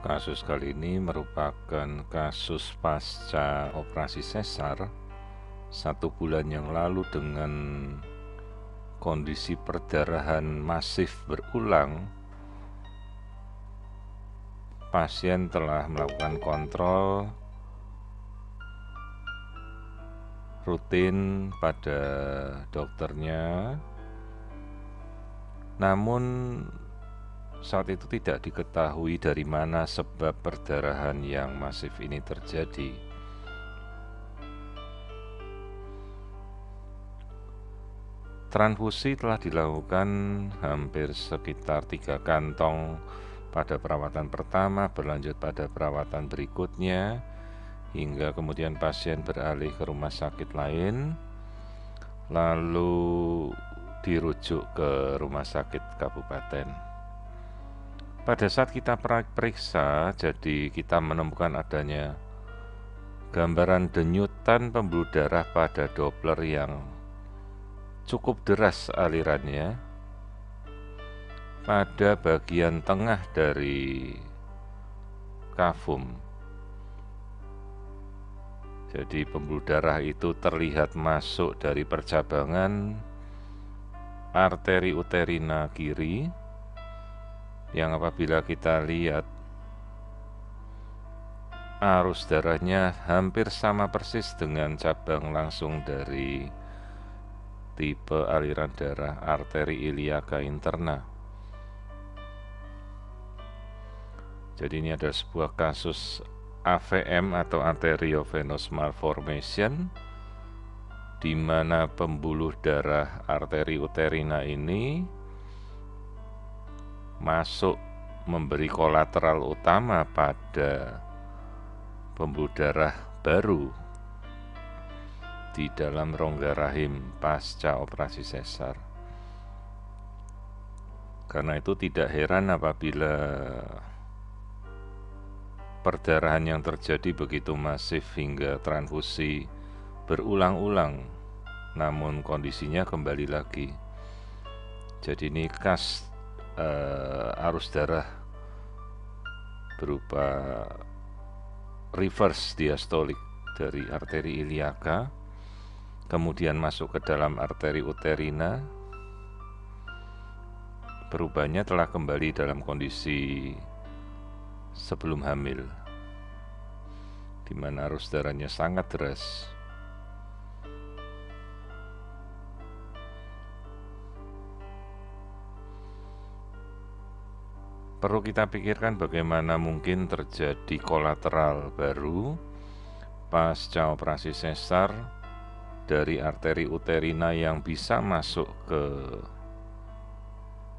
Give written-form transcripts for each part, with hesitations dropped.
Kasus kali ini merupakan kasus pasca operasi sesar 1 bulan yang lalu dengan kondisi perdarahan masif berulang. Pasien telah melakukan kontrol rutin pada dokternya, namun saat itu tidak diketahui dari mana sebab perdarahan yang masif ini terjadi. Transfusi telah dilakukan hampir sekitar 3 kantong pada perawatan pertama, berlanjut pada perawatan berikutnya, hingga kemudian pasien beralih ke rumah sakit lain, lalu dirujuk ke rumah sakit kabupaten. Pada saat kita periksa, jadi kita menemukan adanya gambaran denyutan pembuluh darah pada Doppler yang cukup deras alirannya pada bagian tengah dari kafum. Jadi pembuluh darah itu terlihat masuk dari percabangan arteri uterina kiri, yang apabila kita lihat arus darahnya hampir sama persis dengan cabang langsung dari tipe aliran darah arteri iliaca interna. Jadi ini ada sebuah kasus AVM atau arteriovenous malformation, di mana pembuluh darah arteri uterina ini masuk memberi kolateral utama pada pembuluh darah baru di dalam rongga rahim pasca operasi sesar. Karena itu tidak heran apabila perdarahan yang terjadi begitu masif hingga transfusi berulang-ulang, namun kondisinya kembali lagi. Jadi ini khas arus darah berupa reverse diastolik dari arteri iliaca, kemudian masuk ke dalam arteri uterina. Perubahannya telah kembali dalam kondisi sebelum hamil, di mana arus darahnya sangat deras. Perlu kita pikirkan bagaimana mungkin terjadi kolateral baru pasca operasi sesar dari arteri uterina yang bisa masuk ke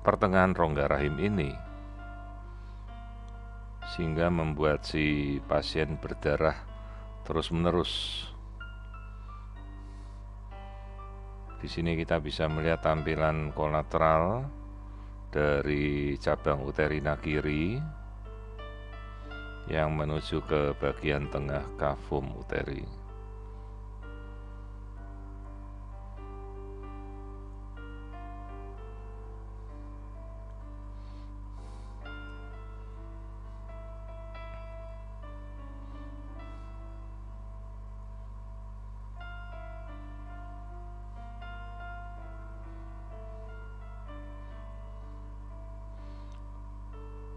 pertengahan rongga rahim ini, sehingga membuat si pasien berdarah terus-menerus. Di sini kita bisa melihat tampilan kolateral dari cabang uterina kiri yang menuju ke bagian tengah kafum uteri.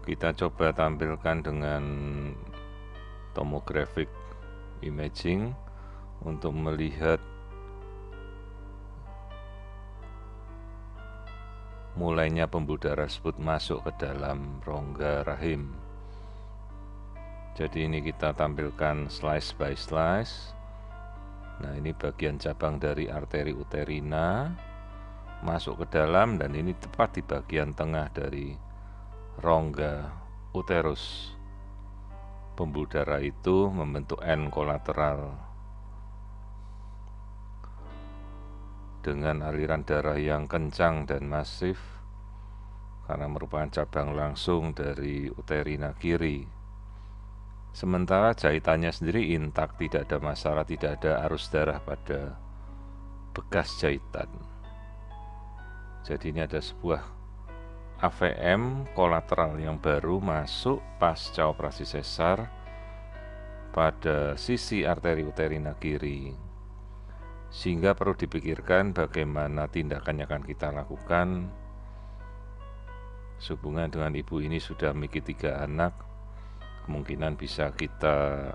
Kita coba tampilkan dengan tomographic imaging untuk melihat mulainya pembuluh darah tersebut masuk ke dalam rongga rahim. Jadi ini kita tampilkan slice by slice. Nah, ini bagian cabang dari arteri uterina masuk ke dalam, dan ini tepat di bagian tengah dari rongga uterus. Pembuluh darah itu membentuk N kolateral dengan aliran darah yang kencang dan masif karena merupakan cabang langsung dari uterina kiri. Sementara jahitannya sendiri intak, tidak ada masalah, tidak ada arus darah pada bekas jahitan. Jadi ini ada sebuah AVM kolateral yang baru masuk pasca operasi sesar pada sisi arteri uterina kiri, sehingga perlu dipikirkan bagaimana tindakan yang akan kita lakukan. Sehubungan dengan ibu ini sudah memiliki 3 anak, kemungkinan bisa kita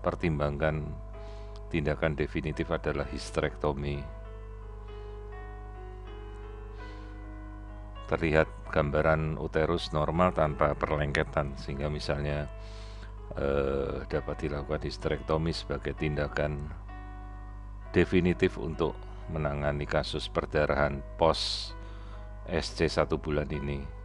pertimbangkan tindakan definitif adalah histerektomi. Terlihat gambaran uterus normal tanpa perlengketan, sehingga misalnya dapat dilakukan histerektomi sebagai tindakan definitif untuk menangani kasus perdarahan pos SC 1 bulan ini.